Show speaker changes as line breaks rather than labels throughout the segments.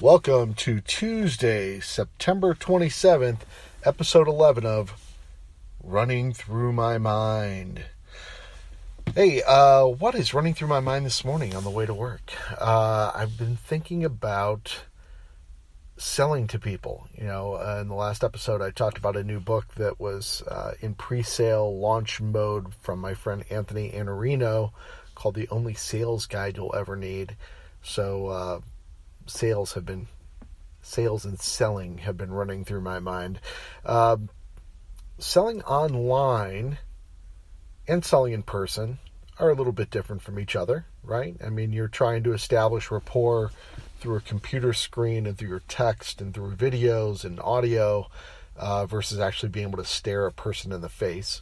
Welcome to Tuesday, September 27th, episode 11 of Running Through My Mind. Hey, what is running through my mind this morning on the way to work? I've been thinking about selling to people. In the last episode, I talked about a new book that was in pre-sale launch mode from my friend Anthony Iannarino called The Only Sales Guide You'll Ever Need. So, sales and selling have been running through my mind. Selling online and selling in person are a little bit different from each other, right? I mean, you're trying to establish rapport through a computer screen and through your text and through videos and audio versus actually being able to stare a person in the face.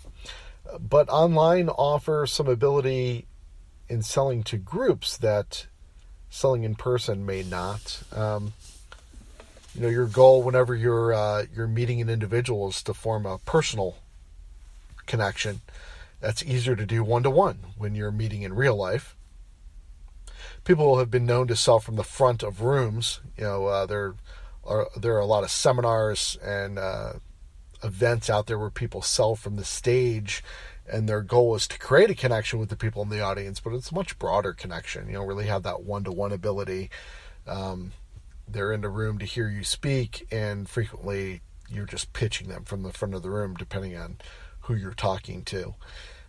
But online offers some ability in selling to groups that selling in person may not. Your goal whenever you're meeting an individual is to form a personal connection. That's easier to do one-to-one when you're meeting in real life. People have been known to sell from the front of rooms. There are a lot of seminars and events out there where people sell from the stage, and their goal is to create a connection with the people in the audience, but it's a much broader connection. You don't really have that one-to-one ability. They're in the room to hear you speak, and frequently you're just pitching them from the front of the room, depending on who you're talking to.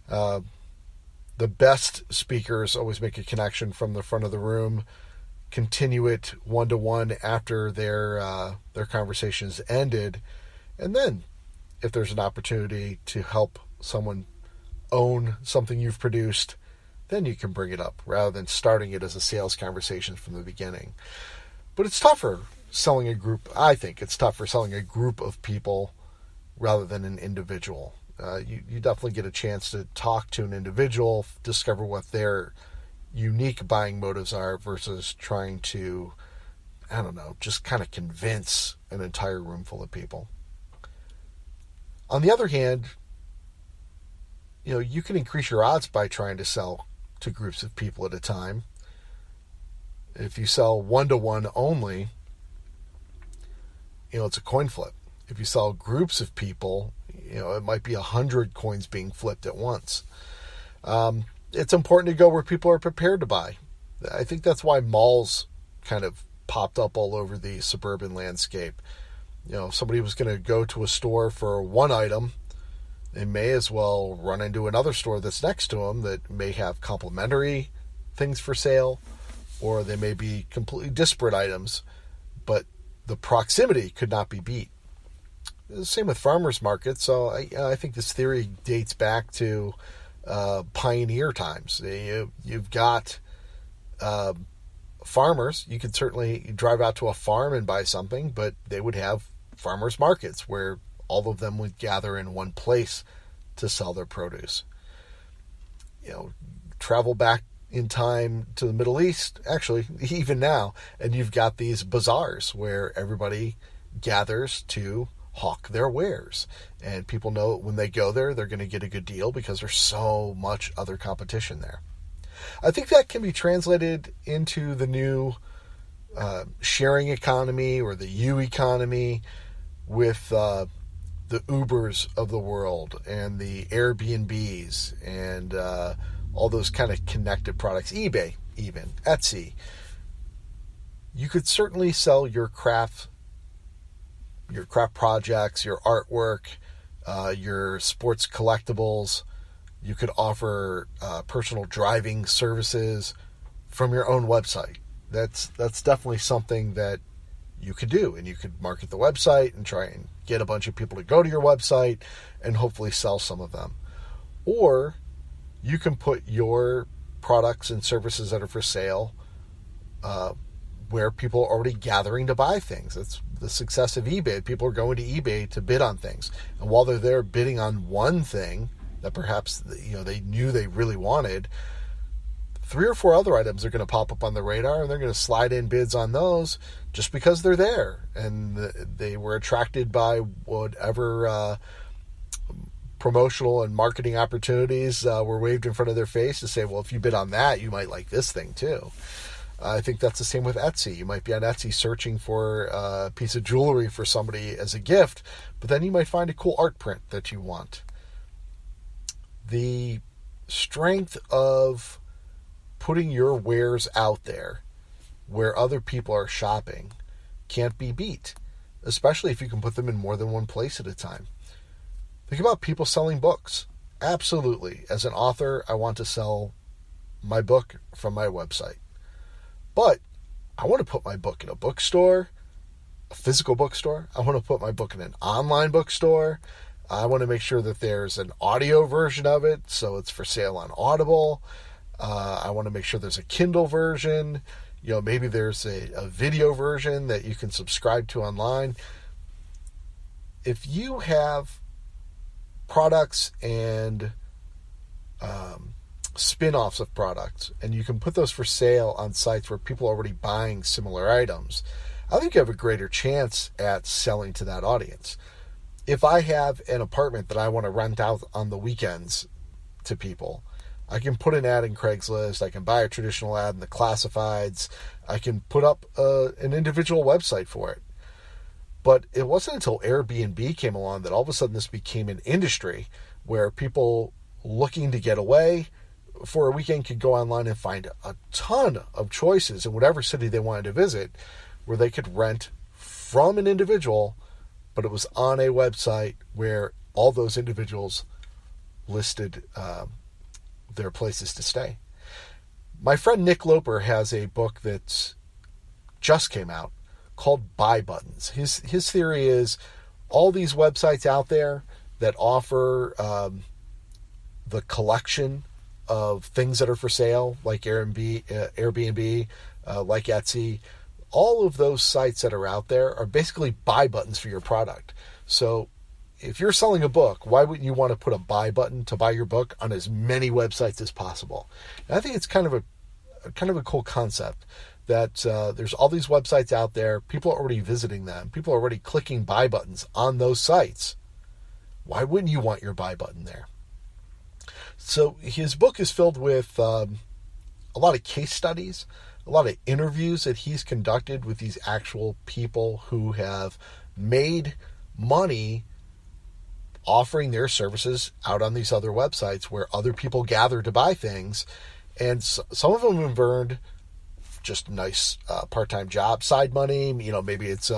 The best speakers always make a connection from the front of the room, continue it one-to-one after their conversation is ended, and then if there's an opportunity to help someone own something you've produced, then you can bring it up rather than starting it as a sales conversation from the beginning. But it's tougher selling a group. I think it's tougher selling a group of people rather than an individual. You definitely get a chance to talk to an individual, discover what their unique buying motives are versus trying to, just kind of convince an entire room full of people. On the other hand, you can increase your odds by trying to sell to groups of people at a time. If you sell one-to-one only, it's a coin flip. If you sell groups of people, it might be 100 coins being flipped at once. It's important to go where people are prepared to buy. I think that's why malls kind of popped up all over the suburban landscape. If somebody was going to go to a store for one item, they may as well run into another store that's next to them that may have complementary things for sale, or they may be completely disparate items, but the proximity could not be beat. The same with farmers markets. So I think this theory dates back to pioneer times. You've got farmers. You could certainly drive out to a farm and buy something, but they would have farmers markets where all of them would gather in one place to sell their produce. Travel back in time to the Middle East, actually, even now, and you've got these bazaars where everybody gathers to hawk their wares. And people know when they go there, they're going to get a good deal because there's so much other competition there. I think that can be translated into the new sharing economy or the U economy with the Ubers of the world and the Airbnbs and all those kind of connected products, eBay even, Etsy. You could certainly sell your craft projects, your artwork, your sports collectibles. You could offer personal driving services from your own website. That's definitely something that you could do, and you could market the website and try and get a bunch of people to go to your website and hopefully sell some of them. Or you can put your products and services that are for sale where people are already gathering to buy things. That's the success of eBay. People are going to eBay to bid on things. And while they're there bidding on one thing that perhaps they knew they really wanted, 3 or 4 other items are going to pop up on the radar, and they're going to slide in bids on those just because they're there. And they were attracted by whatever promotional and marketing opportunities were waved in front of their face to say, well, if you bid on that, you might like this thing too. I think that's the same with Etsy. You might be on Etsy searching for a piece of jewelry for somebody as a gift, but then you might find a cool art print that you want. The strength of putting your wares out there where other people are shopping can't be beat, especially if you can put them in more than one place at a time. Think about people selling books. Absolutely. As an author, I want to sell my book from my website. But I want to put my book in a bookstore, a physical bookstore. I want to put my book in an online bookstore. I want to make sure that there's an audio version of it, so it's for sale on Audible. I want to make sure there's a Kindle version. Maybe there's a video version that you can subscribe to online. If you have products and spin-offs of products, and you can put those for sale on sites where people are already buying similar items, I think you have a greater chance at selling to that audience. If I have an apartment that I want to rent out on the weekends to people, I can put an ad in Craigslist. I can buy a traditional ad in the classifieds. I can put up an individual website for it. But it wasn't until Airbnb came along that all of a sudden this became an industry where people looking to get away for a weekend could go online and find a ton of choices in whatever city they wanted to visit, where they could rent from an individual, but it was on a website where all those individuals listed their places to stay. My friend Nick Loper has a book that just came out called Buy Buttons. His theory is all these websites out there that offer the collection of things that are for sale, like Airbnb, like Etsy, all of those sites that are out there are basically buy buttons for your product. So if you're selling a book, why wouldn't you want to put a buy button to buy your book on as many websites as possible? And I think it's kind of a cool concept that there's all these websites out there. People are already visiting them. People are already clicking buy buttons on those sites. Why wouldn't you want your buy button there? So his book is filled with a lot of case studies, a lot of interviews that he's conducted with these actual people who have made money offering their services out on these other websites where other people gather to buy things. And some of them have earned just nice part-time job, side money. Maybe it's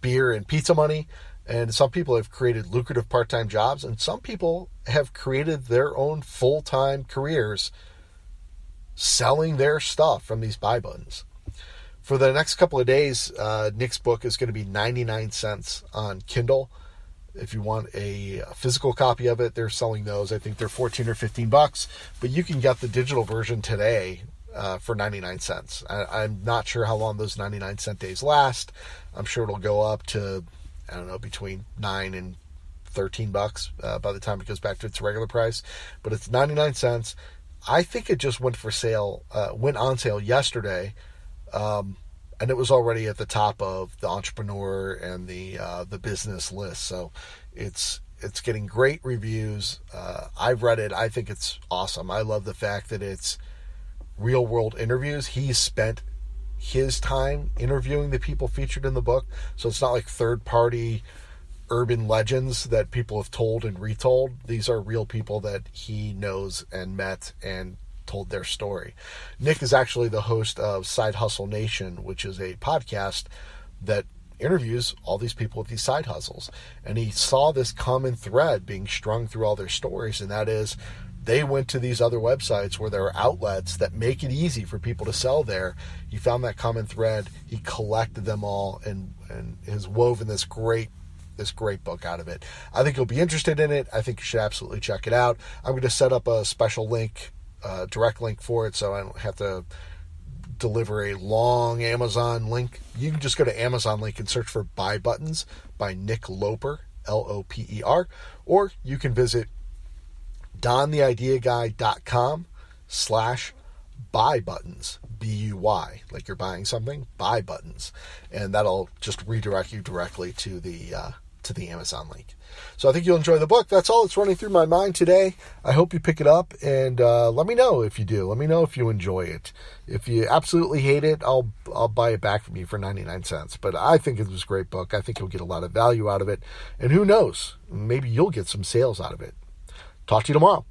beer and pizza money. And some people have created lucrative part-time jobs, and some people have created their own full-time careers selling their stuff from these buy buttons. For the next couple of days, Nick's book is going to be 99 cents on Kindle. If you want a physical copy of it, they're selling those. I think they're $14 or $15, but you can get the digital version today for 99 cents. I'm not sure how long those 99 cent days last. I'm sure it'll go up to, I don't know, between $9 and $13 by the time it goes back to its regular price. But it's 99 cents. I think it just went on sale yesterday. And it was already at the top of the entrepreneur and the business list. So it's getting great reviews. I've read it. I think it's awesome. I love the fact that it's real world interviews. He's spent his time interviewing the people featured in the book. So it's not like third party urban legends that people have told and retold. These are real people that he knows and met and told their story. Nick is actually the host of Side Hustle Nation, which is a podcast that interviews all these people with these side hustles. And he saw this common thread being strung through all their stories, and that is they went to these other websites where there are outlets that make it easy for people to sell there. He found that common thread. He collected them all and has woven this great book out of it. I think you'll be interested in it. I think you should absolutely check it out. I'm going to set up a special link, direct link for it, so I don't have to deliver a long Amazon link. You can just go to Amazon link and search for Buy Buttons by Nick Loper, Loper, or you can visit dontheideaguy.com/buy buttons, BUY, like you're buying something, buy buttons, and that'll just redirect you directly to the to the Amazon link. So I think you'll enjoy the book. That's all that's running through my mind today. I hope you pick it up, and let me know if you do. Let me know if you enjoy it. If you absolutely hate it, I'll buy it back from you for 99 cents. But I think it was a great book. I think you'll get a lot of value out of it. And who knows, maybe you'll get some sales out of it. Talk to you tomorrow.